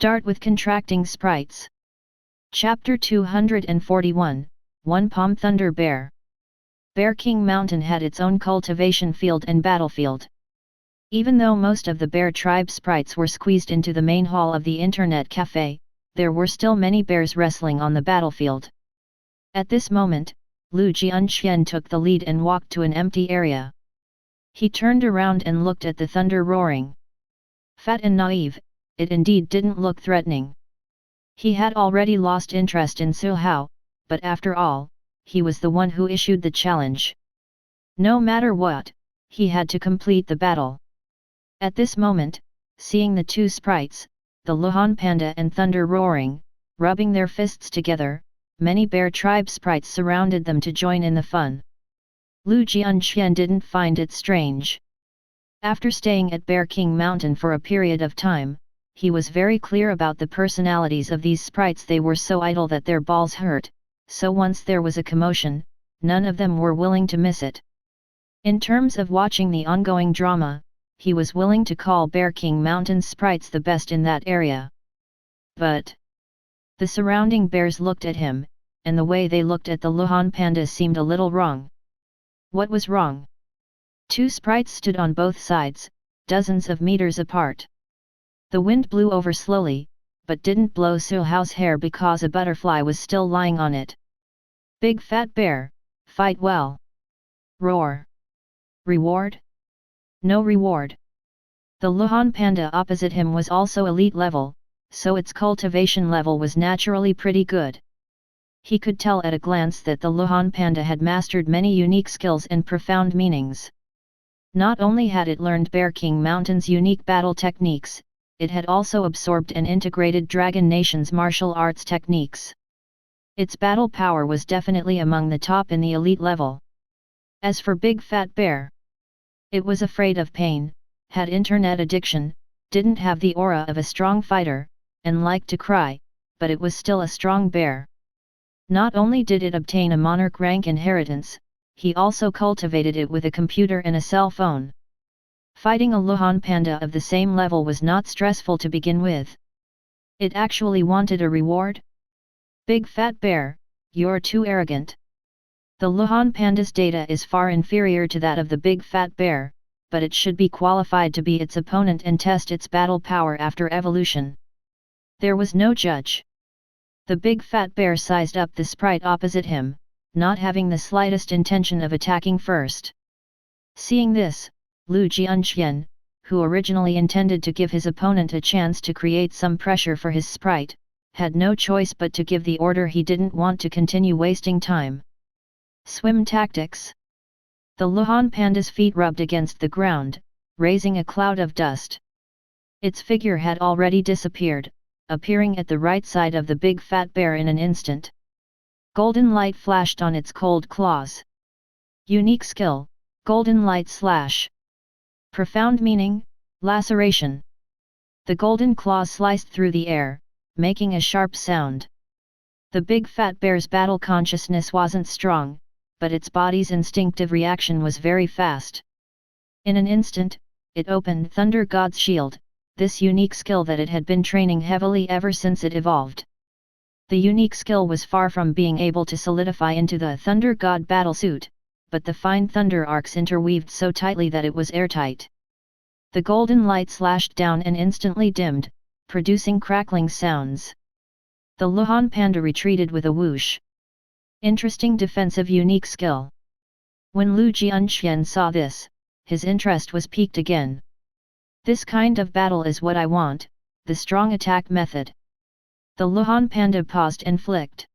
Start with contracting sprites. Chapter 241, One Palm Thunder Bear. Bear King Mountain had its own cultivation field and battlefield. Even though most of the bear tribe sprites were squeezed into the main hall of the internet cafe, there were still many bears wrestling on the battlefield. At this moment, Lu Jianxian took the lead and walked to an empty area. He turned around and looked at the thunder roaring. Fat and naive, it indeed didn't look threatening. He had already lost interest in Su Hao, but after all, he was the one who issued the challenge. No matter what, he had to complete the battle. At this moment, seeing the two sprites, the Luhan Panda and Thunder Roaring, rubbing their fists together, many bear tribe sprites surrounded them to join in the fun. Lu Jianxian didn't find it strange. After staying at Bear King Mountain for a period of time, he was very clear about the personalities of these sprites. They were so idle that their balls hurt, so once there was a commotion, none of them were willing to miss it. In terms of watching the ongoing drama, he was willing to call Bear King Mountain sprites the best in that area. But the surrounding bears looked at him, and the way they looked at the Luhan Panda seemed a little wrong. What was wrong? Two sprites stood on both sides, dozens of meters apart. The wind blew over slowly, but didn't blow Su Hao's hair because a butterfly was still lying on it. Big fat bear, fight well. Roar. Reward? No reward. The Luhan Panda opposite him was also elite level, so its cultivation level was naturally pretty good. He could tell at a glance that the Luhan Panda had mastered many unique skills and profound meanings. Not only had it learned Bear King Mountain's unique battle techniques, it had also absorbed and integrated Dragon Nation's martial arts techniques. Its battle power was definitely among the top in the elite level. As for Big Fat Bear, it was afraid of pain, had internet addiction, didn't have the aura of a strong fighter, and liked to cry, but it was still a strong bear. Not only did it obtain a monarch rank inheritance, he also cultivated it with a computer and a cell phone. Fighting a Luhan Panda of the same level was not stressful to begin with. It actually wanted a reward? Big Fat Bear, you're too arrogant. The Luhan Panda's data is far inferior to that of the Big Fat Bear, but it should be qualified to be its opponent and test its battle power after evolution. There was no judge. The Big Fat Bear sized up the sprite opposite him, not having the slightest intention of attacking first. Seeing this, Lu Jianxian, who originally intended to give his opponent a chance to create some pressure for his sprite, had no choice but to give the order. He didn't want to continue wasting time. Swim tactics. The Luhan Panda's feet rubbed against the ground, raising a cloud of dust. Its figure had already disappeared, appearing at the right side of the Big Fat Bear in an instant. Golden light flashed on its cold claws. Unique skill, Golden Light Slash. Profound meaning, laceration. The golden claws sliced through the air, making a sharp sound. The Big Fat Bear's battle consciousness wasn't strong, but its body's instinctive reaction was very fast. In an instant, it opened Thunder God's shield, this unique skill that it had been training heavily ever since it evolved. The unique skill was far from being able to solidify into the Thunder God battlesuit, but the fine thunder arcs interweaved so tightly that it was airtight. The golden light slashed down and instantly dimmed, producing crackling sounds. The Luhan Panda retreated with a whoosh. Interesting defensive unique skill. When Lu Jianxian saw this, his interest was piqued again. This kind of battle is what I want, the strong attack method. The Luhan Panda paused and flicked.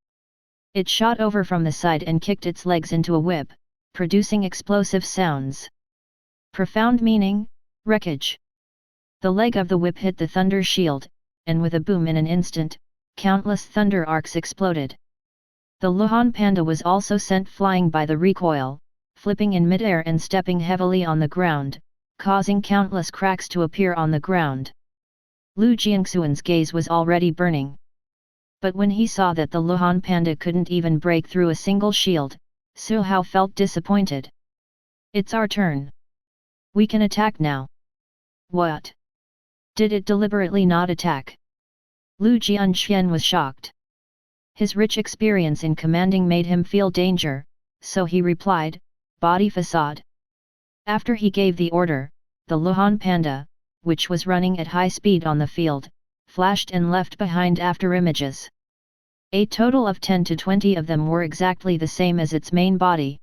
It shot over from the side and kicked its legs into a whip, producing explosive sounds. Profound meaning, wreckage. The leg of the whip hit the thunder shield, and with a boom in an instant, countless thunder arcs exploded. The Luhan Panda was also sent flying by the recoil, flipping in midair and stepping heavily on the ground, causing countless cracks to appear on the ground. Lu Jianxuan's gaze was already burning. But when he saw that the Luhan Panda couldn't even break through a single shield, Su Hao felt disappointed. It's our turn. We can attack now. What? Did it deliberately not attack? Lu Jianxian was shocked. His rich experience in commanding made him feel danger, so he replied, "Body facade." After he gave the order, the Luhan panda, which was running at high speed on the field, flashed and left behind afterimages. A total of 10 to 20 of them were exactly the same as its main body.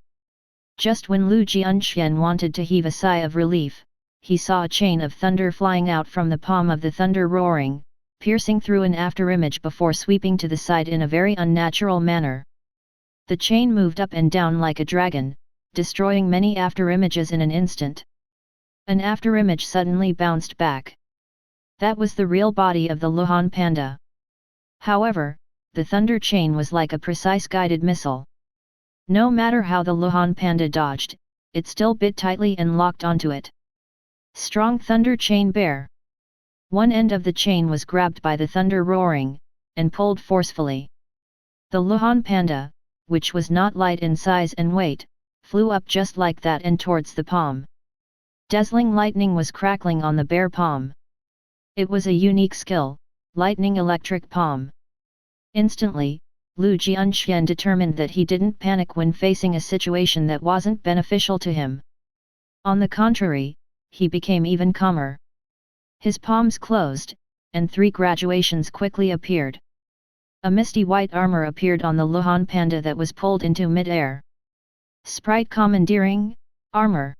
Just when Lu Jianxian wanted to heave a sigh of relief, he saw a chain of thunder flying out from the palm of the thunder roaring, piercing through an afterimage before sweeping to the side in a very unnatural manner. The chain moved up and down like a dragon, destroying many afterimages in an instant. An afterimage suddenly bounced back. That was the real body of the Luhan panda. However, the thunder chain was like a precise guided missile. No matter how the Luhan panda dodged, it still bit tightly and locked onto it. Strong thunder chain bear. One end of the chain was grabbed by the thunder roaring, and pulled forcefully. The Luhan panda, which was not light in size and weight, flew up just like that and towards the palm. Dazzling lightning was crackling on the bare palm. It was a unique skill, lightning electric palm. Instantly, Lu Jianxian determined that he didn't panic when facing a situation that wasn't beneficial to him. On the contrary, he became even calmer. His palms closed, and 3 graduations quickly appeared. A misty white armor appeared on the Luhan panda that was pulled into mid-air. Sprite commandeering, armor.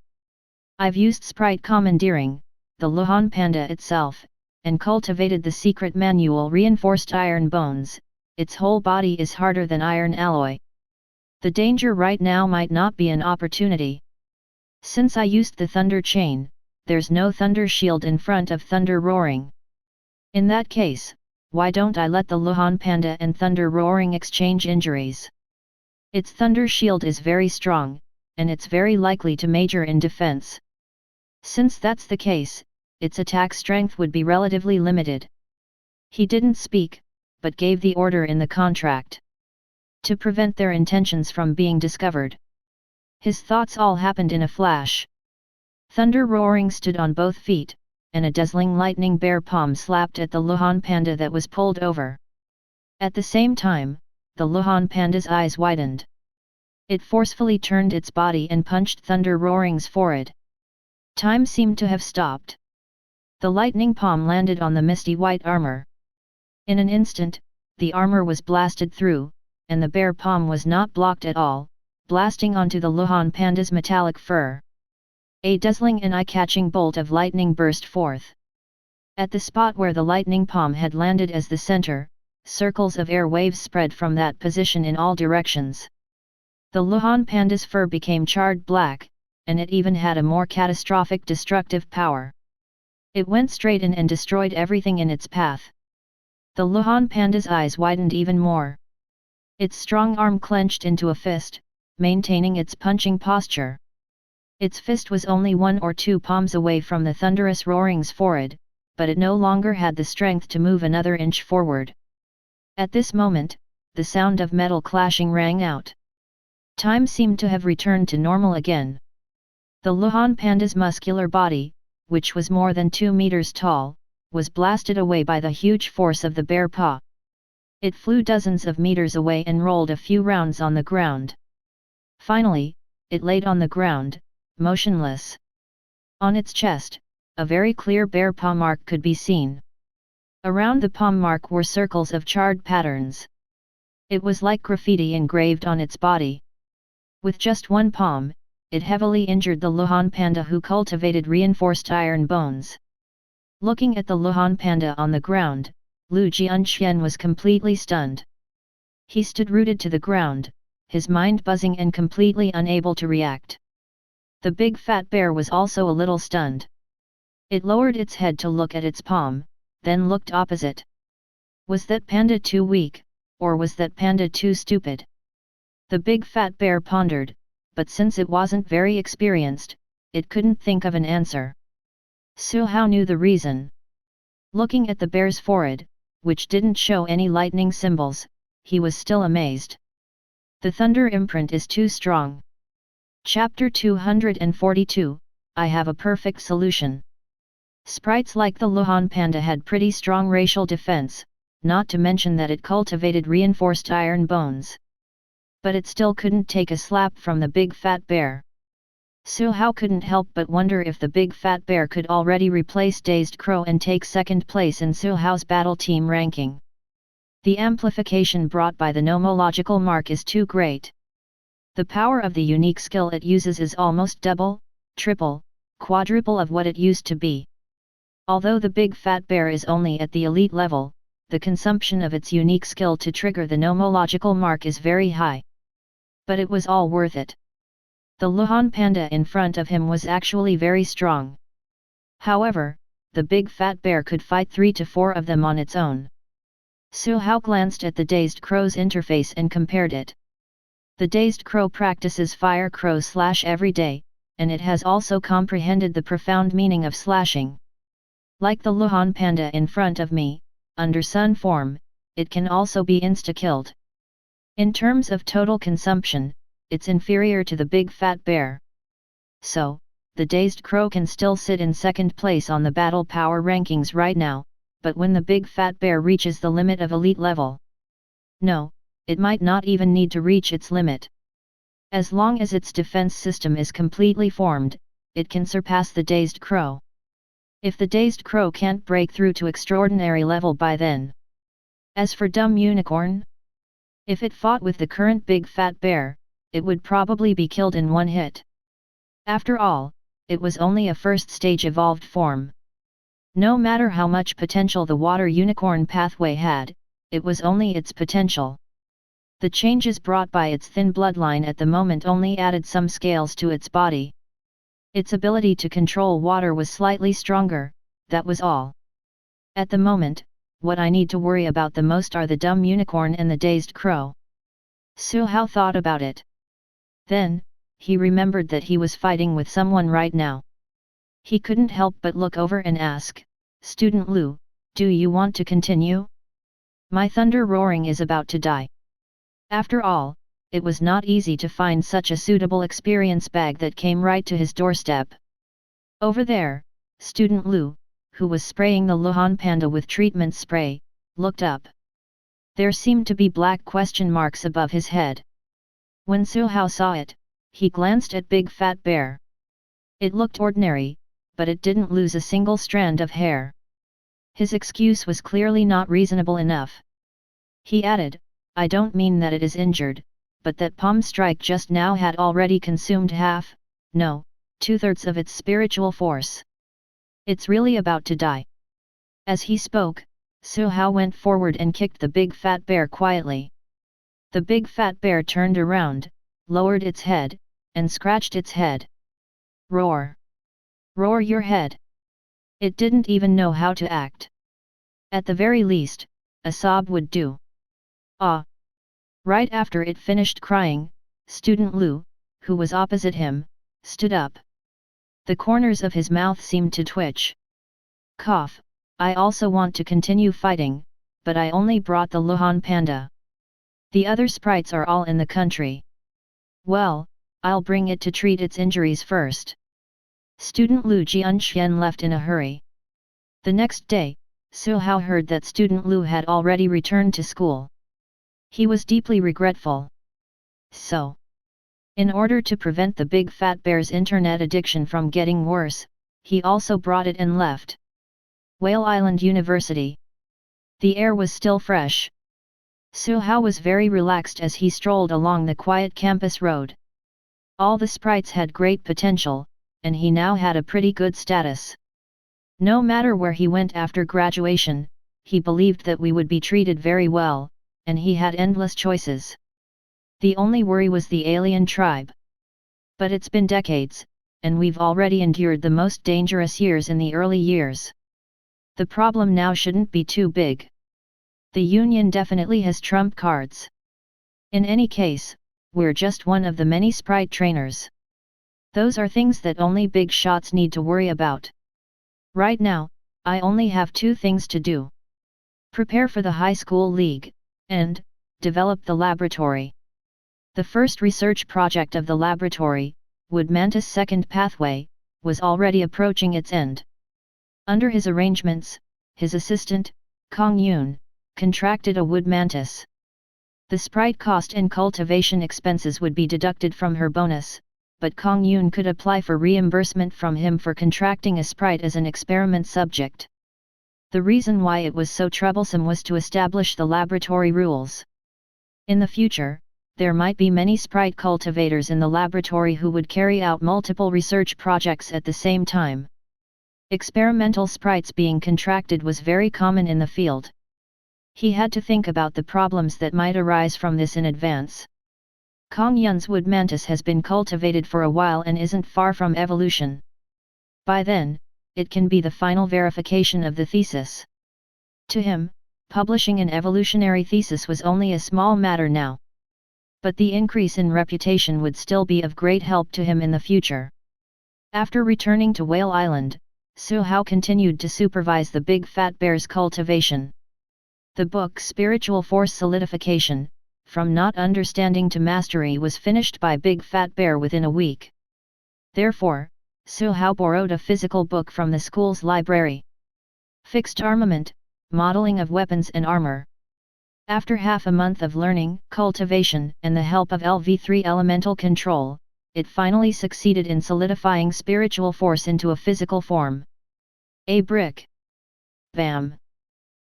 I've used Sprite commandeering, the Luhan panda itself, and cultivated the secret manual reinforced iron bones. Its whole body is harder than iron alloy. The danger right now might not be an opportunity. Since I used the thunder chain, there's no thunder shield in front of thunder roaring. In that case, why don't I let the Luhan panda and thunder roaring exchange injuries? Its thunder shield is very strong, and it's very likely to major in defense. Since that's the case, its attack strength would be relatively limited. He didn't speak, but gave the order in the contract. To prevent their intentions from being discovered. His thoughts all happened in a flash. Thunder roaring stood on both feet, and a dazzling lightning bear palm slapped at the Luhan panda that was pulled over. At the same time, the Luhan panda's eyes widened. It forcefully turned its body and punched Thunder Roaring's forehead. Time seemed to have stopped. The lightning palm landed on the misty white armor. In an instant, the armor was blasted through, and the bear palm was not blocked at all, blasting onto the Luhan panda's metallic fur. A dazzling and eye-catching bolt of lightning burst forth. At the spot where the lightning palm had landed as the center, circles of air waves spread from that position in all directions. The Luhan panda's fur became charred black, and it even had a more catastrophic destructive power. It went straight in and destroyed everything in its path. The Luhan panda's eyes widened even more. Its strong arm clenched into a fist, maintaining its punching posture. Its fist was only 1 or 2 palms away from the thunderous roaring's forehead, but it no longer had the strength to move another inch forward. At this moment, the sound of metal clashing rang out. Time seemed to have returned to normal again. The Luhan panda's muscular body, which was more than 2 meters tall, was blasted away by the huge force of the bear paw. It flew dozens of meters away and rolled a few rounds on the ground. Finally, it laid on the ground, motionless. On its chest, a very clear bear paw mark could be seen. Around the palm mark were circles of charred patterns. It was like graffiti engraved on its body. With just 1 palm, it heavily injured the Luhan panda who cultivated reinforced iron bones. Looking at the Luhan panda on the ground, Lu Jianxian was completely stunned. He stood rooted to the ground, his mind buzzing and completely unable to react. The big fat bear was also a little stunned. It lowered its head to look at its palm, then looked opposite. Was that panda too weak, or was that panda too stupid? The big fat bear pondered, but since it wasn't very experienced, it couldn't think of an answer. Su Hao knew the reason. Looking at the bear's forehead, which didn't show any lightning symbols, he was still amazed. The thunder imprint is too strong. Chapter 242, I have a perfect solution. Sprites like the Luhan panda had pretty strong racial defense, not to mention that it cultivated reinforced iron bones. But it still couldn't take a slap from the big fat bear. Su Hao couldn't help but wonder if the big fat bear could already replace Dazed Crow and take second place in Su Hao's battle team ranking. The amplification brought by the nomological mark is too great. The power of the unique skill it uses is almost double, triple, quadruple of what it used to be. Although the big fat bear is only at the elite level, the consumption of its unique skill to trigger the nomological mark is very high. But it was all worth it. The Luhan panda in front of him was actually very strong. However, the big fat bear could fight 3 to 4 of them on its own. Su Hao glanced at the Dazed Crow's interface and compared it. The Dazed Crow practices Fire Crow slash every day, and it has also comprehended the profound meaning of slashing. Like the Luhan panda in front of me, under Sun form, it can also be insta-killed. In terms of total consumption, it's inferior to the big fat bear. So, the Dazed Crow can still sit in second place on the battle power rankings right now, but when the big fat bear reaches the limit of elite level, no, it might not even need to reach its limit. As long as its defense system is completely formed, it can surpass the Dazed Crow. If the Dazed Crow can't break through to extraordinary level by then. As for Dumb Unicorn, if it fought with the current big fat bear, it would probably be killed in one hit. After all, it was only a first stage evolved form. No matter how much potential the water unicorn pathway had, it was only its potential. The changes brought by its thin bloodline at the moment only added some scales to its body. Its ability to control water was slightly stronger, that was all. At the moment, what I need to worry about the most are the Dumb Unicorn and the Dazed Crow. Su Hao thought about it. Then, he remembered that he was fighting with someone right now. He couldn't help but look over and ask, "Student Lu, do you want to continue? My thunder roaring is about to die." After all, it was not easy to find such a suitable experience bag that came right to his doorstep. Over there, Student Lu, who was spraying the Luhan panda with treatment spray, looked up. There seemed to be black question marks above his head. When Su Hao saw it, he glanced at Big Fat Bear. It looked ordinary, but it didn't lose a single strand of hair. His excuse was clearly not reasonable enough. He added, "I don't mean that it is injured, but that Palm Strike just now had already consumed half, no, 2/3 of its spiritual force. It's really about to die." As he spoke, Su Hao went forward and kicked the big fat bear quietly. The big fat bear turned around, lowered its head, and scratched its head. "Roar! Roar your head!" It didn't even know how to act. At the very least, a sob would do. Ah! Right after it finished crying, Student Lu, who was opposite him, stood up. The corners of his mouth seemed to twitch. "Cough, I also want to continue fighting, but I only brought the Luhan panda. The other sprites are all in the country. Well, I'll bring it to treat its injuries first." Student Lu Jianxian left in a hurry. The next day, Su Hao heard that Student Lu had already returned to school. He was deeply regretful. So, in order to prevent the big fat bear's internet addiction from getting worse, he also brought it and left. Whale Island University. The air was still fresh. Su Hao was very relaxed as he strolled along the quiet campus road. All the sprites had great potential, and he now had a pretty good status. No matter where he went after graduation, he believed that we would be treated very well, and he had endless choices. The only worry was the alien tribe. But it's been decades, and we've already endured the most dangerous years in the early years. The problem now shouldn't be too big. The Union definitely has trump cards. In any case, we're just one of the many sprite trainers. Those are things that only big shots need to worry about. Right now, I only have 2 things to do. Prepare for the high school league, and develop the laboratory. The first research project of the laboratory, Wood Mantis Second Pathway, was already approaching its end. Under his arrangements, his assistant, Kong Yun, contracted a wood mantis. The sprite cost and cultivation expenses would be deducted from her bonus, but Kong Yun could apply for reimbursement from him for contracting a sprite as an experiment subject. The reason why it was so troublesome was to establish the laboratory rules. In the future, there might be many sprite cultivators in the laboratory who would carry out multiple research projects at the same time. Experimental sprites being contracted was very common in the field. He had to think about the problems that might arise from this in advance. Kong Yun's wood mantis has been cultivated for a while and isn't far from evolution. By then, it can be the final verification of the thesis. To him, publishing an evolutionary thesis was only a small matter now. But the increase in reputation would still be of great help to him in the future. After returning to Whale Island, Su Hao continued to supervise the Big Fat Bear's cultivation. The book Spiritual Force Solidification, From Not Understanding to Mastery was finished by Big Fat Bear within a week. Therefore, Su Hao borrowed a physical book from the school's library. Fixed Armament, Modeling of Weapons and Armor. After half a month of learning, cultivation, and the help of LV3 elemental control, it finally succeeded in solidifying spiritual force into a physical form. A brick. Bam!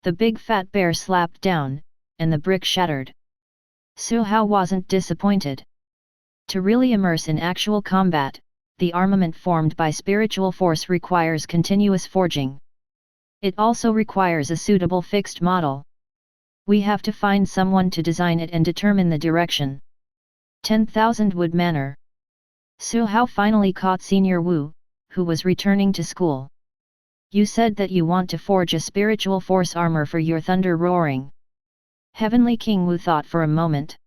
The Big Fat Bear slapped down, and the brick shattered. Su Hao wasn't disappointed. To really immerse in actual combat, the armament formed by spiritual force requires continuous forging. It also requires a suitable fixed model. We have to find someone to design it and determine the direction. 10,000 Wood Manor. Su Hao finally caught Senior Wu, who was returning to school. You said that you want to forge a spiritual force armor for your thunder roaring. Heavenly King Wu thought for a moment.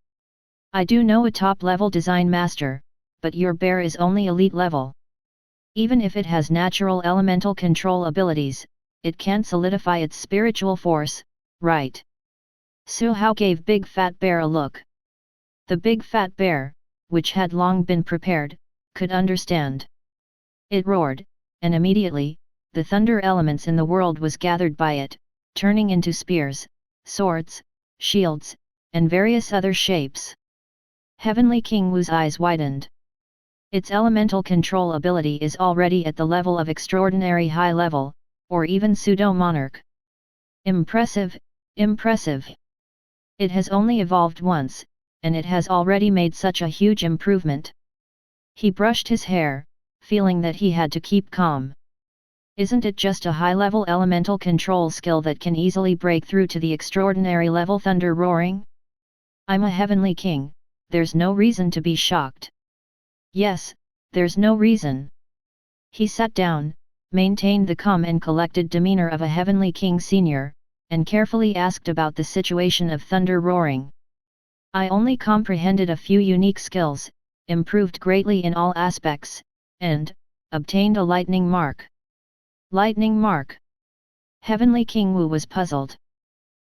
I do know a top-level design master, but your bear is only elite level. Even if it has natural elemental control abilities, it can't solidify its spiritual force, right? Su Hao gave Big Fat Bear a look. The Big Fat Bear, which had long been prepared, could understand. It roared, and immediately, the thunder elements in the world was gathered by it, turning into spears, swords, shields, and various other shapes. Heavenly King Wu's eyes widened. Its elemental control ability is already at the level of extraordinary high level, or even pseudo-monarch. Impressive, impressive. It has only evolved once, and it has already made such a huge improvement. He brushed his hair, feeling that he had to keep calm. Isn't it just a high-level elemental control skill that can easily break through to the extraordinary level thunder roaring? I'm a heavenly king, there's no reason to be shocked. Yes, there's no reason. He sat down, maintained the calm and collected demeanor of a heavenly king senior, and carefully asked about the situation of thunder roaring. I only comprehended a few unique skills, improved greatly in all aspects, and obtained a lightning mark. Lightning mark. Heavenly King Wu was puzzled.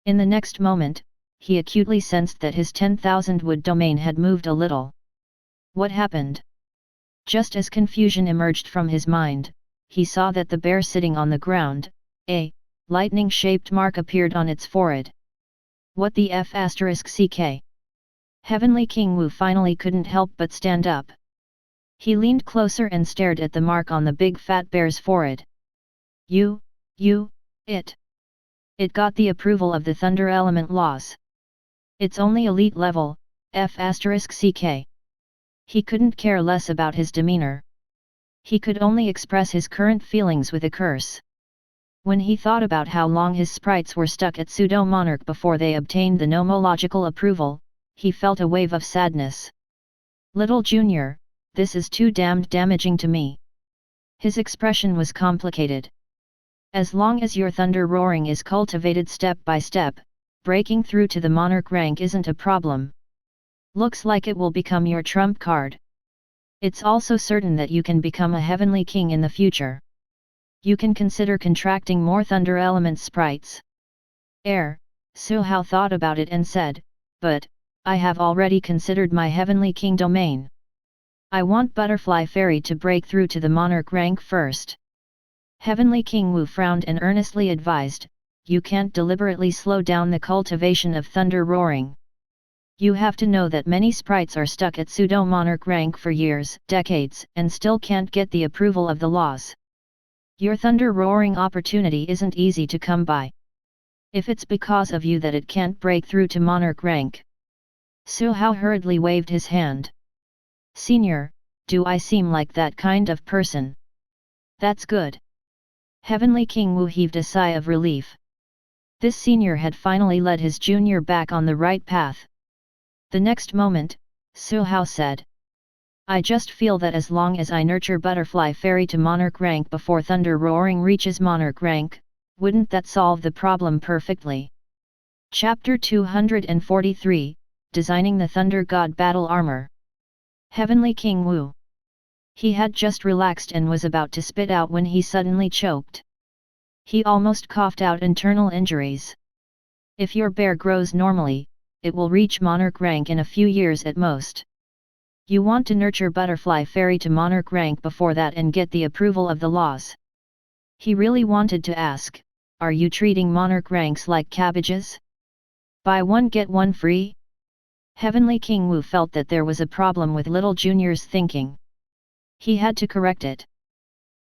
In the next moment, he acutely sensed that his 10,000 wood domain had moved a little. What happened? Just as confusion emerged from his mind, he saw that the bear sitting on the ground, a lightning-shaped mark appeared on its forehead. What the F***ck? Heavenly King Wu finally couldn't help but stand up. He leaned closer and stared at the mark on the Big Fat Bear's forehead. It got the approval of the Thunder Element laws. It's only elite level, F***ck. He couldn't care less about his demeanor. He could only express his current feelings with a curse. When he thought about how long his sprites were stuck at Pseudo-Monarch before they obtained the nomological approval, he felt a wave of sadness. Little Junior, this is too damned damaging to me. His expression was complicated. As long as your thunder roaring is cultivated step by step, breaking through to the monarch rank isn't a problem. Looks like it will become your trump card. It's also certain that you can become a heavenly king in the future. You can consider contracting more thunder element sprites. Su Hao thought about it and said, but, I have already considered my heavenly king domain. I want Butterfly Fairy to break through to the monarch rank first. Heavenly King Wu frowned and earnestly advised, you can't deliberately slow down the cultivation of thunder roaring. You have to know that many sprites are stuck at pseudo-monarch rank for years, decades, and still can't get the approval of the laws. Your thunder roaring opportunity isn't easy to come by. If it's because of you that it can't break through to monarch rank. Su Hao hurriedly waved his hand. Senior, do I seem like that kind of person? That's good. Heavenly King Wu heaved a sigh of relief. This senior had finally led his junior back on the right path. The next moment, Su Hao said. I just feel that as long as I nurture Butterfly Fairy to monarch rank before Thunder Roaring reaches monarch rank, wouldn't that solve the problem perfectly? Chapter 243, Designing the Thunder God Battle Armor. Heavenly King Wu. He had just relaxed and was about to spit out when he suddenly choked. He almost coughed out internal injuries. If your bear grows normally, it will reach monarch rank in a few years at most. You want to nurture Butterfly Fairy to monarch rank before that and get the approval of the laws. He really wanted to ask, are you treating monarch ranks like cabbages? Buy one get one free? Heavenly King Wu felt that there was a problem with little Junior's thinking. He had to correct it.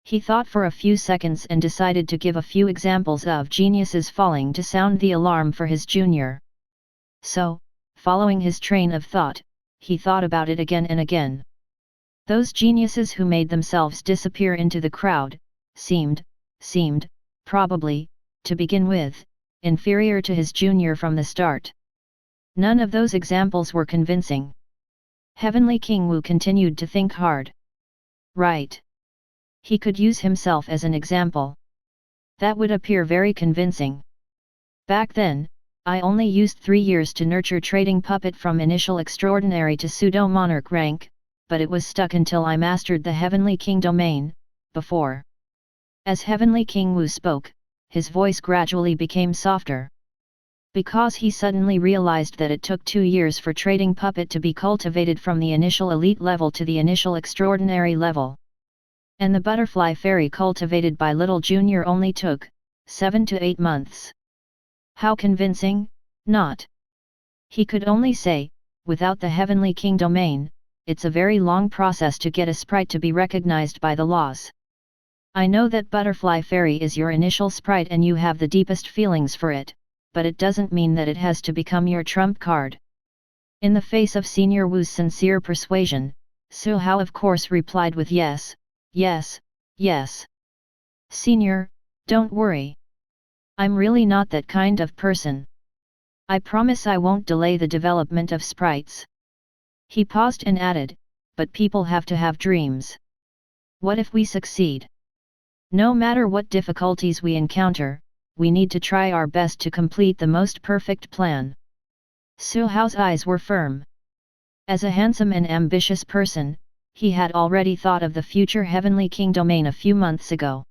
He thought for a few seconds and decided to give a few examples of geniuses falling to sound the alarm for his junior. So, following his train of thought, he thought about it again and again. Those geniuses who made themselves disappear into the crowd, seemed, probably, to begin with, inferior to his junior from the start. None of those examples were convincing. Heavenly King Wu continued to think hard. Right. He could use himself as an example. That would appear very convincing. Back then, I only used 3 years to nurture Trading Puppet from initial extraordinary to pseudo-monarch rank, but it was stuck until I mastered the Heavenly King domain, before. As Heavenly King Wu spoke, his voice gradually became softer. Because he suddenly realized that it took 2 years for Trading Puppet to be cultivated from the initial elite level to the initial extraordinary level. And the Butterfly Fairy cultivated by Little Junior only took 7 to 8 months. How convincing? Not. He could only say, without the Heavenly King domain, it's a very long process to get a sprite to be recognized by the laws. I know that Butterfly Fairy is your initial sprite and you have the deepest feelings for it, but it doesn't mean that it has to become your trump card. In the face of Senior Wu's sincere persuasion, Su Hao of course replied with yes, yes, yes. Senior, don't worry. I'm really not that kind of person. I promise I won't delay the development of sprites. He paused and added, but people have to have dreams. What if we succeed? No matter what difficulties we encounter, we need to try our best to complete the most perfect plan. Su Hao's eyes were firm. As a handsome and ambitious person, he had already thought of the future Heavenly King domain a few months ago.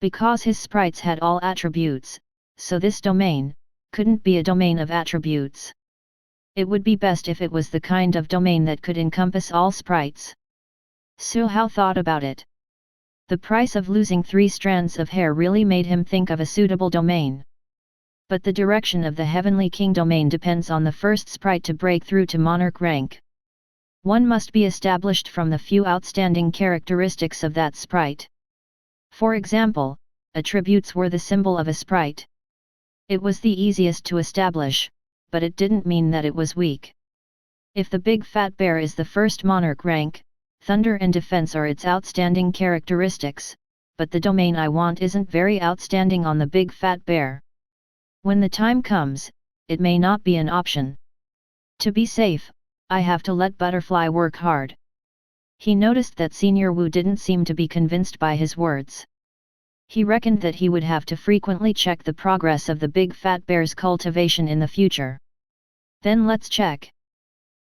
Because his sprites had all attributes, so this domain couldn't be a domain of attributes. It would be best if it was the kind of domain that could encompass all sprites. Su Hao thought about it. The price of losing 3 strands of hair really made him think of a suitable domain. But the direction of the Heavenly King domain depends on the first sprite to break through to monarch rank. One must be established from the few outstanding characteristics of that sprite. For example, attributes were the symbol of a sprite. It was the easiest to establish, but it didn't mean that it was weak. If the Big Fat Bear is the first monarch rank, Thunder and Defense are its outstanding characteristics, but the domain I want isn't very outstanding on the Big Fat Bear. When the time comes, it may not be an option. To be safe, I have to let Butterfly work hard. He noticed that Senior Wu didn't seem to be convinced by his words. He reckoned that he would have to frequently check the progress of the Big Fat Bear's cultivation in the future. Then let's check.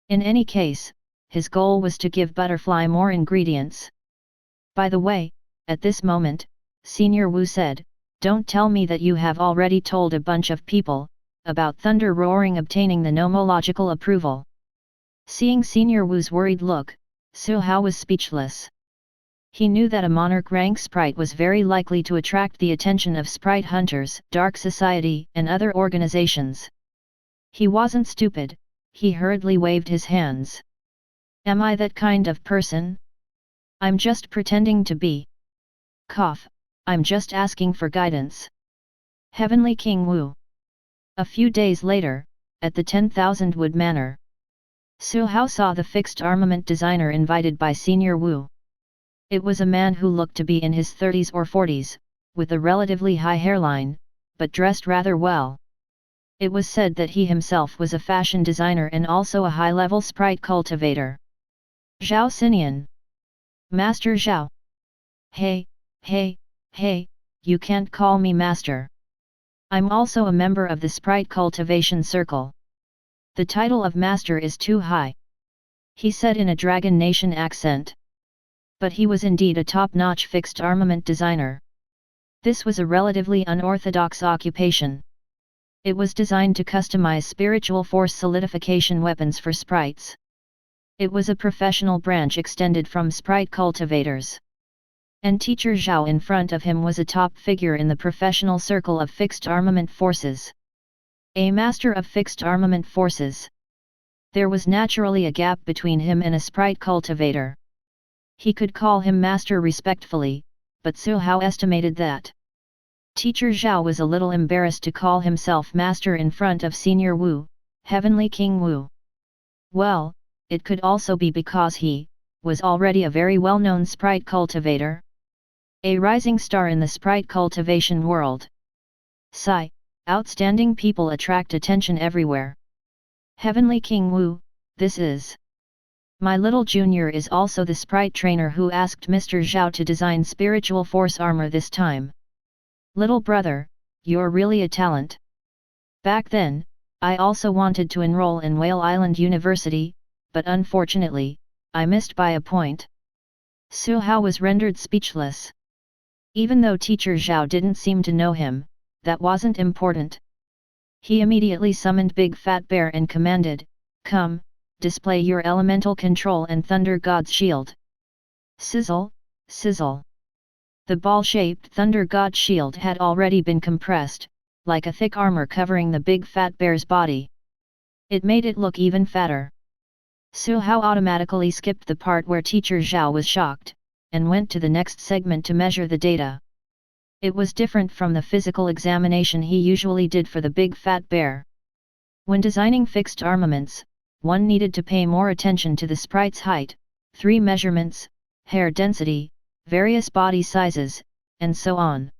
In any case, his goal was to give Butterfly more ingredients. By the way, at this moment, Senior Wu said, don't tell me that you have already told a bunch of people about Thunder Roaring obtaining the nomological approval. Seeing Senior Wu's worried look, Su Hao was speechless. He knew that a monarch rank sprite was very likely to attract the attention of sprite hunters, dark society, and other organizations. He wasn't stupid, he hurriedly waved his hands. Am I that kind of person? I'm just pretending to be. Cough, I'm just asking for guidance. Heavenly King Wu. A few days later, at the 10,000 Wood Manor, Su Hao saw the fixed armament designer invited by Senior Wu. It was a man who looked to be in his 30s or 40s, with a relatively high hairline, but dressed rather well. It was said that he himself was a fashion designer and also a high-level sprite cultivator. Zhao Xinian. Master Zhao. Hey, you can't call me master. I'm also a member of the sprite cultivation circle. The title of master is too high, he said in a Dragon Nation accent. But he was indeed a top-notch fixed armament designer. This was a relatively unorthodox occupation. It was designed to customize spiritual force solidification weapons for sprites. It was a professional branch extended from sprite cultivators. And Teacher Zhao in front of him was a top figure in the professional circle of fixed armament forces. A master of fixed armament forces. There was naturally a gap between him and a sprite cultivator. He could call him master respectfully, but Su Hao estimated that Teacher Zhao was a little embarrassed to call himself master in front of Senior Wu, Heavenly King Wu. Well, it could also be because he was already a very well-known sprite cultivator. A rising star in the sprite cultivation world. Sigh, outstanding people attract attention everywhere. Heavenly King Wu, this is. My little junior is also the sprite trainer who asked Mr. Zhao to design spiritual force armor this time. Little brother, you're really a talent. Back then, I also wanted to enroll in Whale Island University, but unfortunately, I missed by a point. Su Hao was rendered speechless. Even though Teacher Zhao didn't seem to know him, that wasn't important. He immediately summoned Big Fat Bear and commanded, "Come, display your elemental control and Thunder God's shield." Sizzle, sizzle. The ball-shaped Thunder God shield had already been compressed, like a thick armor covering the Big Fat Bear's body. It made it look even fatter. Su Hao automatically skipped the part where Teacher Zhao was shocked, and went to the next segment to measure the data. It was different from the physical examination he usually did for the Big Fat Bear. When designing fixed armaments, one needed to pay more attention to the sprite's height, 3 measurements, hair density, various body sizes, and so on.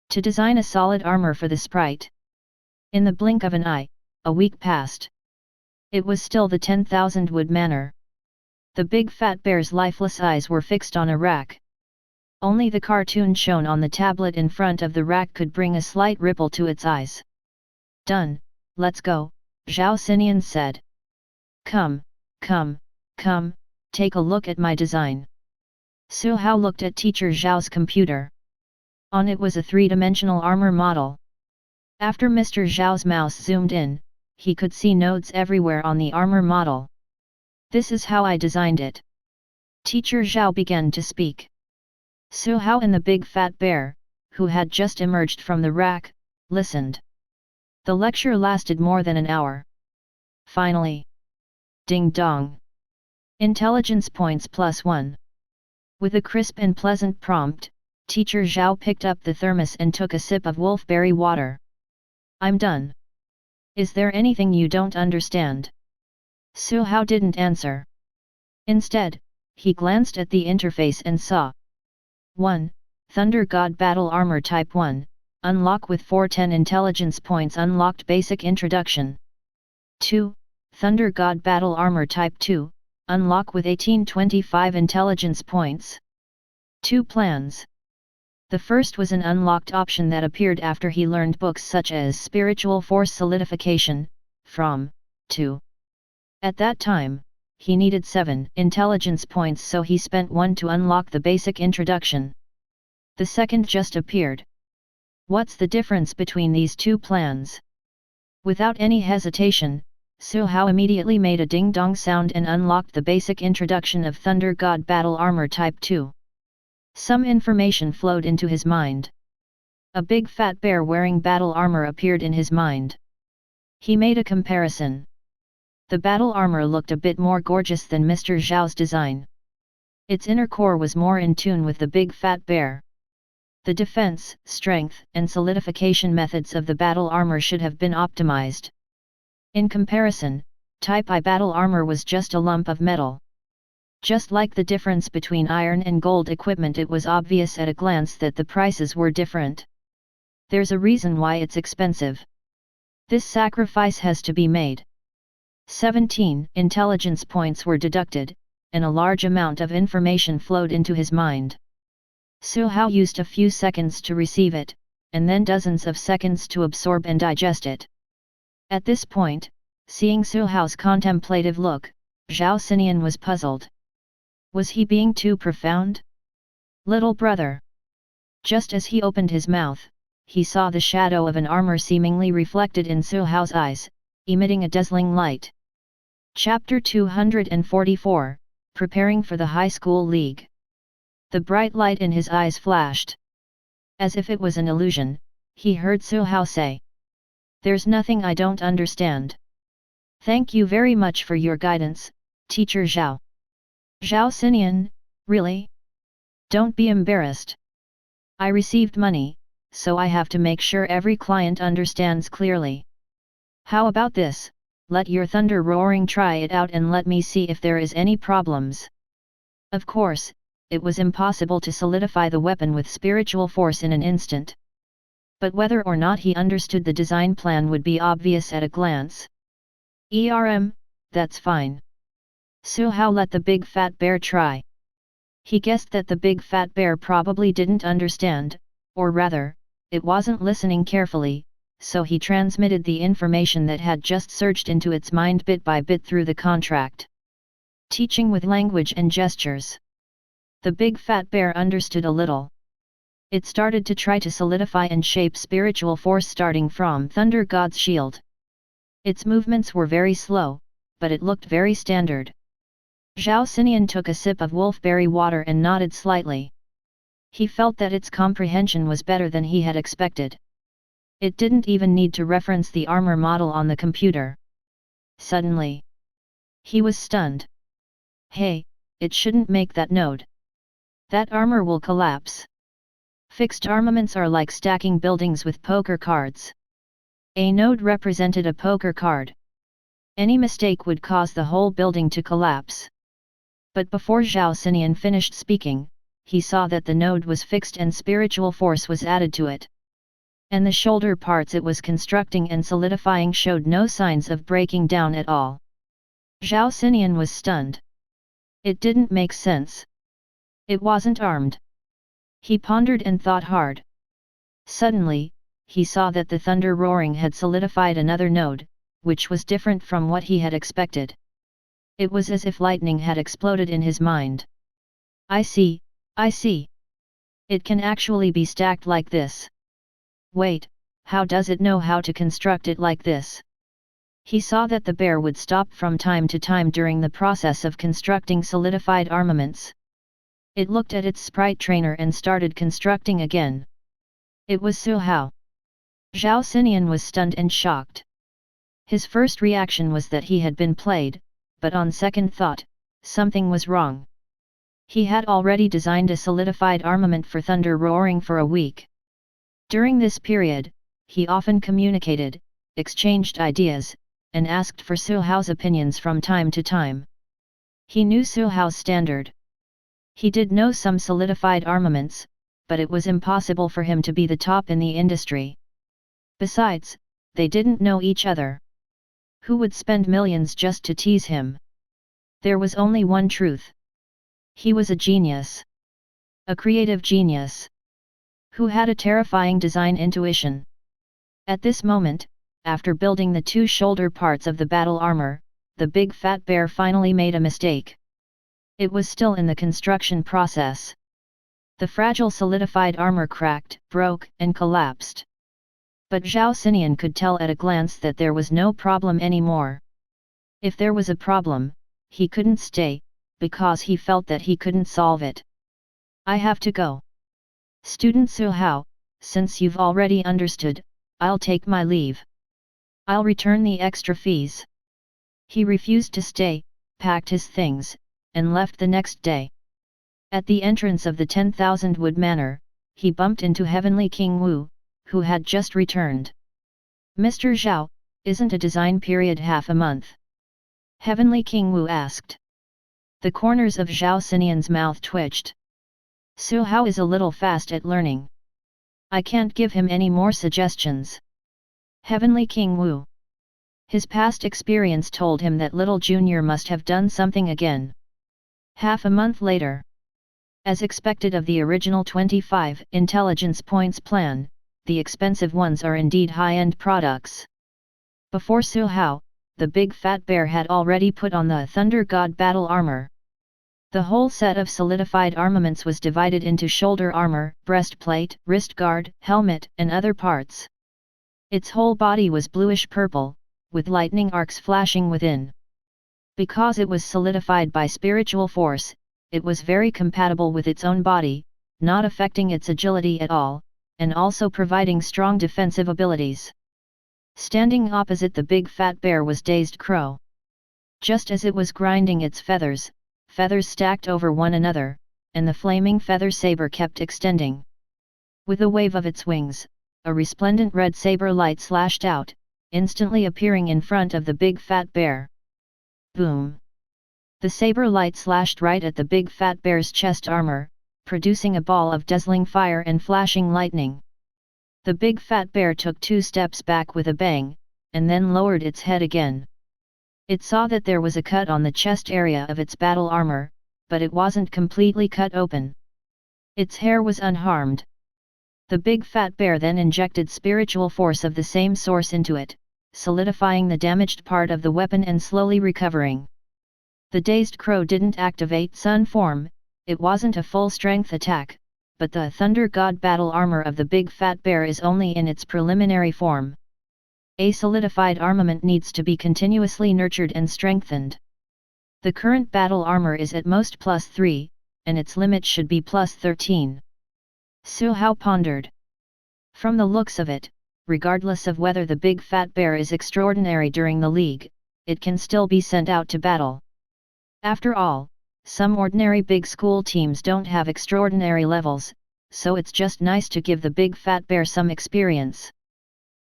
To design a solid armor for the sprite. In the blink of an eye, a week passed. It was still the 10,000 Wood Manor. The Big Fat Bear's lifeless eyes were fixed on a rack. Only the cartoon shown on the tablet in front of the rack could bring a slight ripple to its eyes. Done, let's go, Zhao Xinian said. Come, take a look at my design. Su Hao looked at Teacher Zhao's computer. On it was a 3-dimensional armor model. After Mr. Zhao's mouse zoomed in, he could see nodes everywhere on the armor model. This is how I designed it. Teacher Zhao began to speak. Su Hao and the Big Fat Bear, who had just emerged from the rack, listened. The lecture lasted more than an hour. Finally. Ding dong. Intelligence points +1. With a crisp and pleasant prompt, Teacher Zhao picked up the thermos and took a sip of wolfberry water. I'm done. Is there anything you don't understand? Su Hao didn't answer. Instead, he glanced at the interface and saw 1. Thunder God Battle Armor Type 1, unlock with 410 intelligence points. Unlocked basic introduction. 2. Thunder God Battle Armor Type 2, unlock with 1825 intelligence points. 2 plans. The first was an unlocked option that appeared after he learned books such as Spiritual Force Solidification, from 2. At that time, he needed 7 intelligence points, so he spent 1 to unlock the basic introduction. The second just appeared. What's the difference between these 2 plans? Without any hesitation, Su Hao immediately made a ding-dong sound and unlocked the basic introduction of Thunder God Battle Armor Type 2. Some information flowed into his mind. A big fat bear wearing battle armor appeared in his mind. He made a comparison. The battle armor looked a bit more gorgeous than Mr. Zhao's design. Its inner core was more in tune with the big fat bear. The defense, strength, and solidification methods of the battle armor should have been optimized. In comparison, Type I battle armor was just a lump of metal. Just like the difference between iron and gold equipment, it was obvious at a glance that the prices were different. There's a reason why it's expensive. This sacrifice has to be made. 17 intelligence points were deducted, and a large amount of information flowed into his mind. Su Hao used a few seconds to receive it, and then dozens of seconds to absorb and digest it. At this point, seeing Su Hao's contemplative look, Zhao Xinian was puzzled. Was he being too profound? Little brother. Just as he opened his mouth, he saw the shadow of an armor seemingly reflected in Su Hao's eyes, emitting a dazzling light. Chapter 244, Preparing for the High School League. The bright light in his eyes flashed. As if it was an illusion, he heard Su Hao say, "There's nothing I don't understand. Thank you very much for your guidance, Teacher Zhao." Zhao Xinian, really? Don't be embarrassed. I received money, so I have to make sure every client understands clearly. How about this, let your thunder roaring try it out and let me see if there is any problems. Of course, it was impossible to solidify the weapon with spiritual force in an instant. But whether or not he understood the design plan would be obvious at a glance. That's fine. Su Hao let the big fat bear try. He guessed that the big fat bear probably didn't understand, or rather, it wasn't listening carefully, so he transmitted the information that had just surged into its mind bit by bit through the contract. Teaching with language and gestures. The big fat bear understood a little. It started to try to solidify and shape spiritual force starting from Thunder God's shield. Its movements were very slow, but it looked very standard. Zhao Xinian took a sip of wolfberry water and nodded slightly. He felt that its comprehension was better than he had expected. It didn't even need to reference the armor model on the computer. Suddenly, he was stunned. Hey, it shouldn't make that node. That armor will collapse. Fixed armaments are like stacking buildings with poker cards. A node represented a poker card. Any mistake would cause the whole building to collapse. But before Zhao Xinian finished speaking, he saw that the node was fixed and spiritual force was added to it. And the shoulder parts it was constructing and solidifying showed no signs of breaking down at all. Zhao Xinian was stunned. It didn't make sense. It wasn't armed. He pondered and thought hard. Suddenly, he saw that the thunder roaring had solidified another node, which was different from what he had expected. It was as if lightning had exploded in his mind. I see. It can actually be stacked like this. Wait, how does it know how to construct it like this? He saw that the bear would stop from time to time during the process of constructing solidified armaments. It looked at its sprite trainer and started constructing again. It was Su Hao. Zhao Xinian was stunned and shocked. His first reaction was that he had been played, but on second thought, something was wrong. He had already designed a solidified armament for thunder roaring for a week. During this period, he often communicated, exchanged ideas, and asked for Su Hao's opinions from time to time. He knew Su Hao's standard. He did know some solidified armaments, but it was impossible for him to be the top in the industry. Besides, they didn't know each other. Who would spend millions just to tease him? There was only one truth. He was a genius. A creative genius. Who had a terrifying design intuition. At this moment, after building the two shoulder parts of the battle armor, the big fat bear finally made a mistake. It was still in the construction process. The fragile solidified armor cracked, broke, and collapsed. But Zhao Xinian could tell at a glance that there was no problem anymore. If there was a problem, he couldn't stay, because he felt that he couldn't solve it. I have to go. Student Su Hao, since you've already understood, I'll take my leave. I'll return the extra fees. He refused to stay, packed his things, and left the next day. At the entrance of the 10,000 Wood Manor, he bumped into Heavenly King Wu, who had just returned. Mr. Zhao, isn't a design period half a month? Heavenly King Wu asked. The corners of Zhao Xinian's mouth twitched. Su Hao is a little fast at learning. I can't give him any more suggestions. Heavenly King Wu. His past experience told him that little junior must have done something again. Half a month later. As expected of the original 25 intelligence points plan, the expensive ones are indeed high-end products. Before Su Hao, the big fat bear had already put on the Thunder God battle armor. The whole set of solidified armaments was divided into shoulder armor, breastplate, wrist guard, helmet, and other parts. Its whole body was bluish-purple, with lightning arcs flashing within. Because it was solidified by spiritual force, it was very compatible with its own body, not affecting its agility at all, and also providing strong defensive abilities. Standing opposite the big fat bear was Dazed Crow. Just as it was grinding its feathers stacked over one another, and the flaming feather saber kept extending. With a wave of its wings, a resplendent red saber light slashed out, instantly appearing in front of the big fat bear. Boom! The saber light slashed right at the big fat bear's chest armor, producing a ball of dazzling fire and flashing lightning. The big fat bear took 2 steps back with a bang, and then lowered its head again. It saw that there was a cut on the chest area of its battle armor, but it wasn't completely cut open. Its hair was unharmed. The big fat bear then injected spiritual force of the same source into it, solidifying the damaged part of the weapon and slowly recovering. The Dazed Crow didn't activate Sun form, it wasn't a full-strength attack, but the Thunder God battle armor of the big fat bear is only in its preliminary form. A solidified armament needs to be continuously nurtured and strengthened. The current battle armor is at most +3, and its limit should be +13. Su Hao pondered. From the looks of it, regardless of whether the big fat bear is extraordinary during the league, it can still be sent out to battle. After all, some ordinary big school teams don't have extraordinary levels, so it's just nice to give the big fat bear some experience.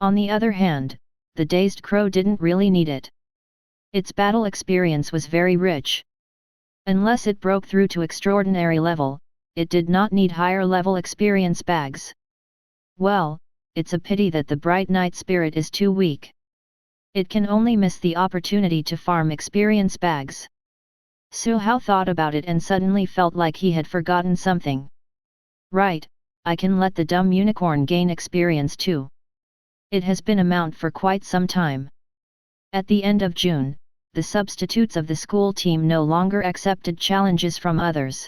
On the other hand, the Dazed Crow didn't really need it. Its battle experience was very rich. Unless it broke through to extraordinary level, it did not need higher level experience bags. Well, it's a pity that the Bright Knight spirit is too weak. It can only miss the opportunity to farm experience bags. Su Hao thought about it and suddenly felt like he had forgotten something. Right, I can let the dumb unicorn gain experience too. It has been a mount for quite some time. At the end of June, the substitutes of the school team no longer accepted challenges from others.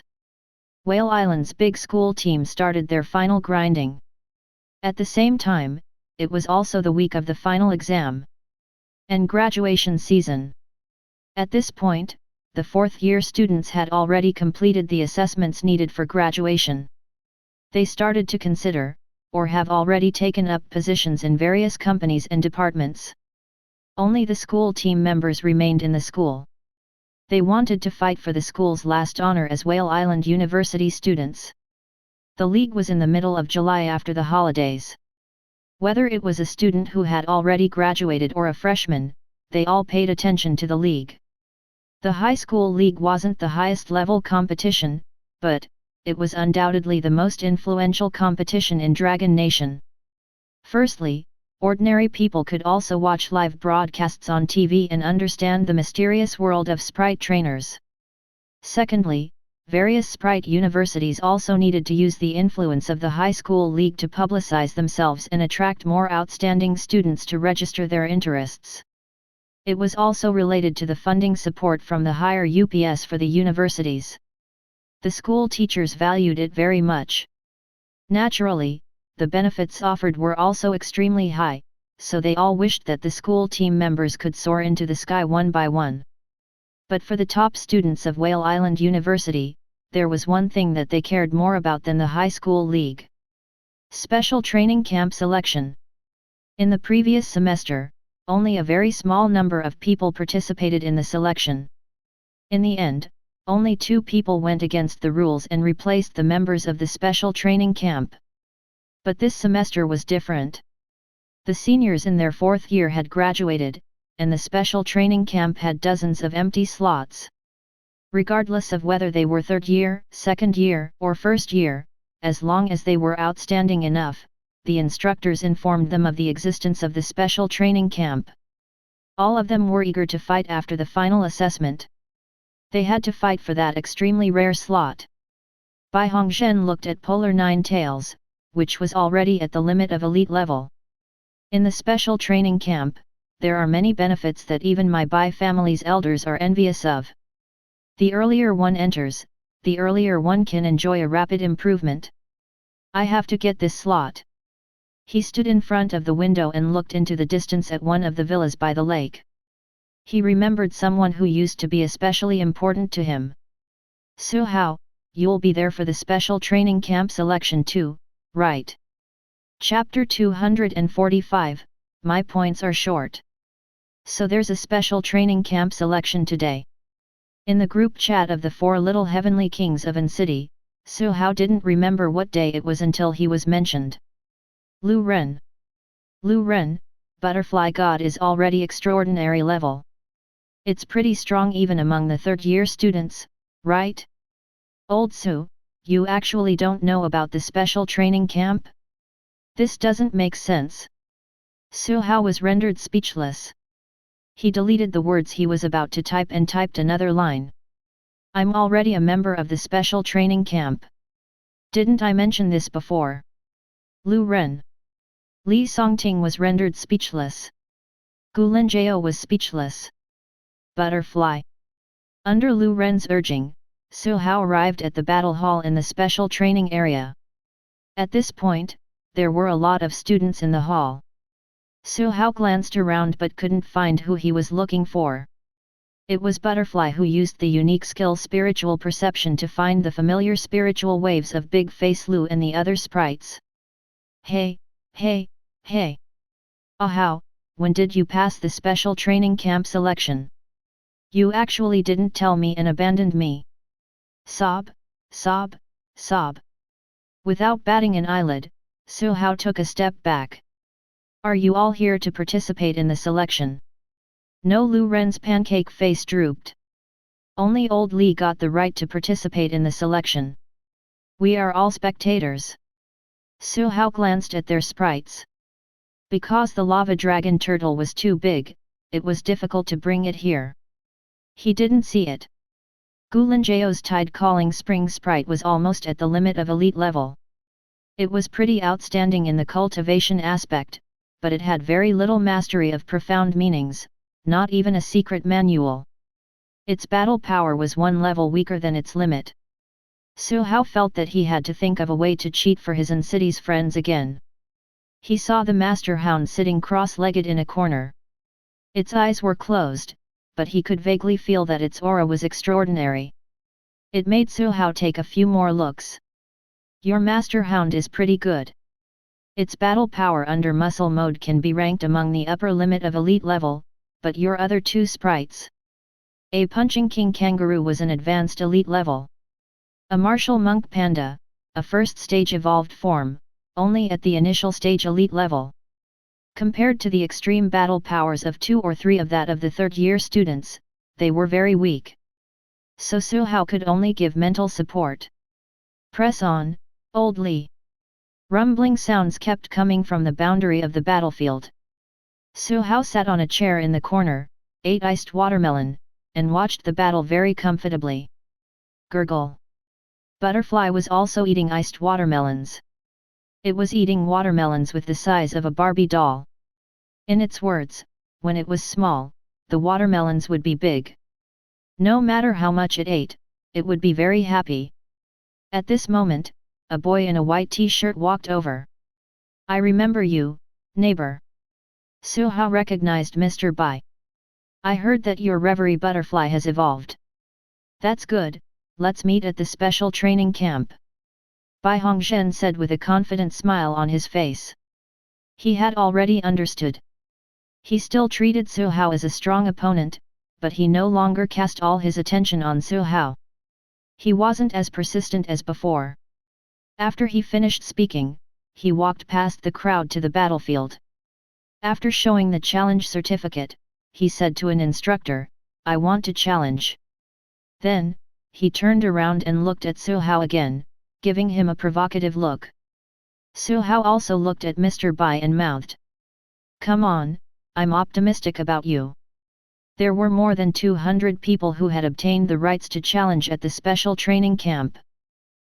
Whale Island's big school team started their final grinding. At the same time, it was also the week of the final exam and graduation season. At this point, the fourth-year students had already completed the assessments needed for graduation. They started to consider, or have already taken up positions in various companies and departments. Only the school team members remained in the school. They wanted to fight for the school's last honor as Whale Island University students. The league was in the middle of July after the holidays. Whether it was a student who had already graduated or a freshman, they all paid attention to the league. The high school league wasn't the highest level competition, but it was undoubtedly the most influential competition in Dragon Nation. Firstly, ordinary people could also watch live broadcasts on TV and understand the mysterious world of Sprite trainers. Secondly, various Sprite universities also needed to use the influence of the high school league to publicize themselves and attract more outstanding students to register their interests. It was also related to the funding support from the higher UPS for the universities. The school teachers valued it very much. Naturally, the benefits offered were also extremely high, so they all wished that the school team members could soar into the sky one by one. But for the top students of Whale Island University, there was one thing that they cared more about than the high school league. Special training camp selection. In the previous semester, only a very small number of people participated in the selection. In the end, only 2 people went against the rules and replaced the members of the special training camp. But this semester was different. The seniors in their 4th year had graduated, and the special training camp had dozens of empty slots. Regardless of whether they were 3rd year, 2nd year, or 1st year, as long as they were outstanding enough, the instructors informed them of the existence of the special training camp. All of them were eager to fight after the final assessment. They had to fight for that extremely rare slot. Bai Hongzhen looked at Polar Nine Tails, which was already at the limit of elite level. In the special training camp, there are many benefits that even my Bai family's elders are envious of. The earlier one enters, the earlier one can enjoy a rapid improvement. I have to get this slot. He stood in front of the window and looked into the distance at one of the villas by the lake. He remembered someone who used to be especially important to him. Su Hao, you'll be there for the special training camp selection too, right? Chapter 245, My points are short. So there's a special training camp selection today. In the group chat of the 4 little heavenly kings of An City, Su Hao didn't remember what day it was until he was mentioned. Lu Ren. Lu Ren, Butterfly God is already extraordinary level. It's pretty strong even among the 3rd year students, right? Old Su, you actually don't know about the special training camp? This doesn't make sense. Su Hao was rendered speechless. He deleted the words he was about to type and typed another line. I'm already a member of the special training camp. Didn't I mention this before? Lu Ren. Li Songting was rendered speechless. Gu Linjiao was speechless. Butterfly. Under Lu Ren's urging, Su Hao arrived at the battle hall in the special training area. At this point, there were a lot of students in the hall. Su Hao glanced around but couldn't find who he was looking for. It was Butterfly who used the unique skill spiritual perception to find the familiar spiritual waves of Big Face Lu and the other sprites. Hey, hey, hey! Ah Hao, when did you pass the special training camp selection? You actually didn't tell me and abandoned me. Sob, sob, sob. Without batting an eyelid, Su Hao took a step back. Are you all here to participate in the selection? No. Lu Ren's pancake face drooped. Only old Li got the right to participate in the selection. We are all spectators. Su Hao glanced at their sprites. Because the lava dragon turtle was too big, it was difficult to bring it here. He didn't see it. Gu Linjiao's tide calling spring sprite was almost at the limit of elite level. It was pretty outstanding in the cultivation aspect, but it had very little mastery of profound meanings, not even a secret manual. Its battle power was 1 level weaker than its limit. Su Hao felt that he had to think of a way to cheat for his An City's friends again. He saw the master hound sitting cross-legged in a corner. Its eyes were closed, but he could vaguely feel that its aura was extraordinary. It made Su Hao take a few more looks. Your master hound is pretty good. Its battle power under muscle mode can be ranked among the upper limit of elite level, but your other 2 sprites. A punching king kangaroo was an advanced elite level. A martial monk panda, a first stage evolved form, only at the initial stage elite level. Compared to the extreme battle powers of 2 or 3 of that of the 3rd year students, they were very weak. So Su Hao could only give mental support. Press on, old Li. Rumbling sounds kept coming from the boundary of the battlefield. Su Hao sat on a chair in the corner, ate iced watermelon, and watched the battle very comfortably. Gurgle. Butterfly was also eating iced watermelons. It was eating watermelons with the size of a Barbie doll. In its words, when it was small, the watermelons would be big. No matter how much it ate, it would be very happy. At this moment, a boy in a white t-shirt walked over. I remember you, neighbor. Su Hao recognized Mr. Bai. I heard that your reverie butterfly has evolved. That's good, let's meet at the special training camp. Bai Hongzhen said with a confident smile on his face. He had already understood. He still treated Su Hao as a strong opponent, but he no longer cast all his attention on Su Hao. He wasn't as persistent as before. After he finished speaking, he walked past the crowd to the battlefield. After showing the challenge certificate, he said to an instructor, "I want to challenge." Then, he turned around and looked at Su Hao again, giving him a provocative look. Su Hao also looked at Mr. Bai and mouthed, "Come on, I'm optimistic about you." There were more than 200 people who had obtained the rights to challenge at the special training camp.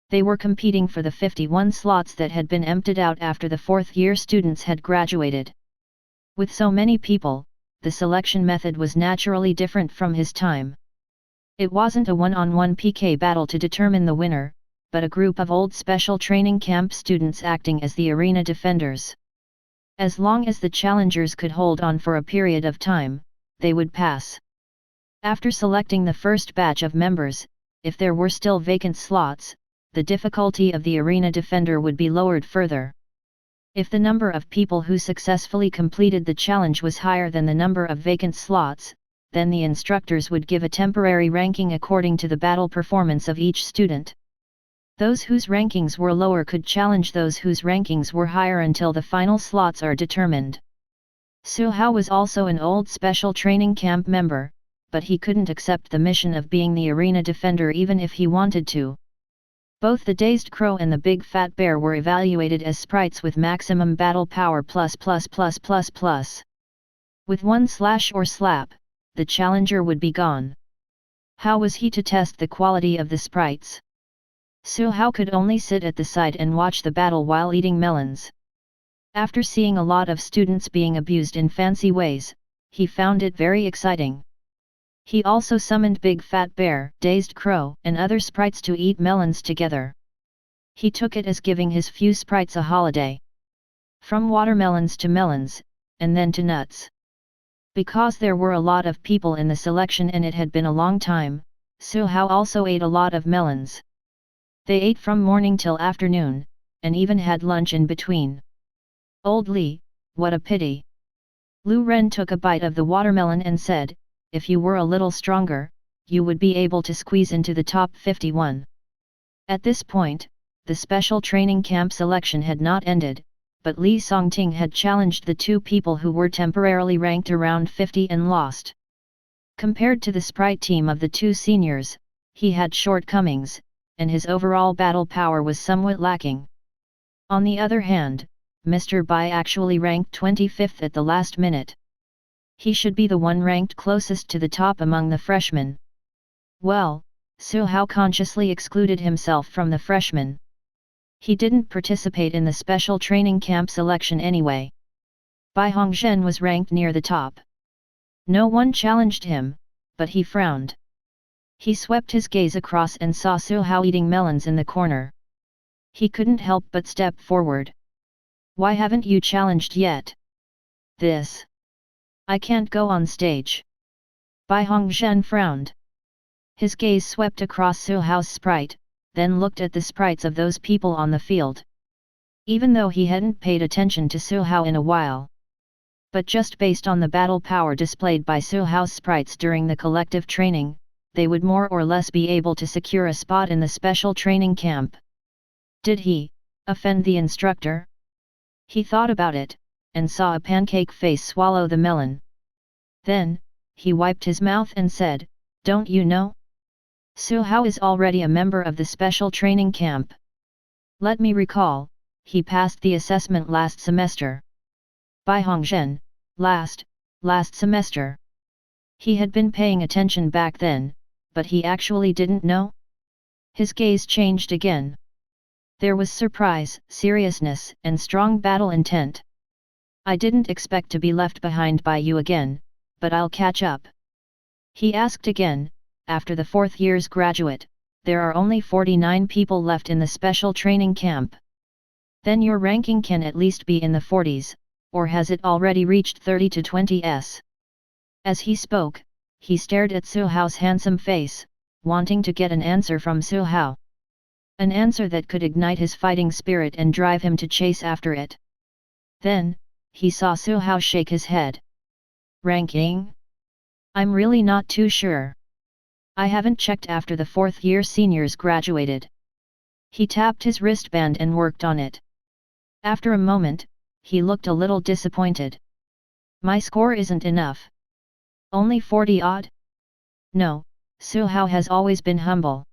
They were competing for the 51 slots that had been emptied out after the fourth-year students had graduated. With so many people, the selection method was naturally different from his time. It wasn't a one-on-one PK battle to determine the winner, but a group of old special training camp students acting as the arena defenders. As long as the challengers could hold on for a period of time, they would pass. After selecting the first batch of members, if there were still vacant slots, the difficulty of the arena defender would be lowered further. If the number of people who successfully completed the challenge was higher than the number of vacant slots, then the instructors would give a temporary ranking according to the battle performance of each student. Those whose rankings were lower could challenge those whose rankings were higher until the final slots are determined. Su Hao was also an old special training camp member, but he couldn't accept the mission of being the arena defender even if he wanted to. Both the Dazed Crow and the Big Fat Bear were evaluated as sprites with maximum battle power ++++++. With one slash or slap, the challenger would be gone. How was he to test the quality of the sprites? Su Hao could only sit at the side and watch the battle while eating melons. After seeing a lot of students being abused in fancy ways, he found it very exciting. He also summoned Big Fat Bear, Dazed Crow, and other sprites to eat melons together. He took it as giving his few sprites a holiday. From watermelons to melons, and then to nuts. Because there were a lot of people in the selection and it had been a long time, Su Hao also ate a lot of melons. They ate from morning till afternoon, and even had lunch in between. Old Li, what a pity. Lu Ren took a bite of the watermelon and said, "If you were a little stronger, you would be able to squeeze into the top 51. At this point, the special training camp selection had not ended, but Li Songting had challenged the two people who were temporarily ranked around 50 and lost. Compared to the sprite team of the two seniors, he had shortcomings, and his overall battle power was somewhat lacking. On the other hand, Mr. Bai actually ranked 25th at the last minute. He should be the one ranked closest to the top among the freshmen. Well, Su Hao consciously excluded himself from the freshmen. He didn't participate in the special training camp selection anyway. Bai Hongzhen was ranked near the top. No one challenged him, but he frowned. He swept his gaze across and saw Su Hao eating melons in the corner. He couldn't help but step forward. "Why haven't you challenged yet?" "This. I can't go on stage." Bai Hongzhen frowned. His gaze swept across Su Hao's sprite, then looked at the sprites of those people on the field. Even though he hadn't paid attention to Su Hao in a while. But just based on the battle power displayed by Su Hao's sprites during the collective training, they would more or less be able to secure a spot in the special training camp. Did he offend the instructor? He thought about it, and saw a pancake face swallow the melon. Then, he wiped his mouth and said, "Don't you know? Su Hao is already a member of the special training camp. Let me recall, he passed the assessment last semester." Bai Hongzhen, last semester. He had been paying attention back then, but he actually didn't know? His gaze changed again. There was surprise, seriousness, and strong battle intent. "I didn't expect to be left behind by you again, but I'll catch up." He asked again, "After the fourth year's graduate, there are only 49 people left in the special training camp. Then your ranking can at least be in the 40s, or has it already reached 30 to 20s? As he spoke, he stared at Su Hao's handsome face, wanting to get an answer from Su Hao. An answer that could ignite his fighting spirit and drive him to chase after it. Then, he saw Su Hao shake his head. Ranking? I'm really not too sure. I haven't checked after the 4th year seniors graduated. He tapped his wristband and worked on it. After a moment, he looked a little disappointed. My score isn't enough. Only 40 odd? No, Su Hao has always been humble.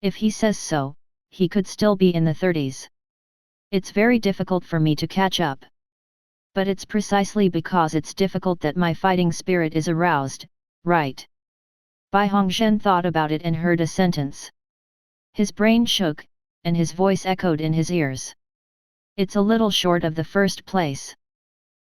If he says so, he could still be in the 30s. It's very difficult for me to catch up. But it's precisely because it's difficult that my fighting spirit is aroused, right? Bai Hongzhen thought about it and heard a sentence. His brain shook, and his voice echoed in his ears. It's a little short of the first place.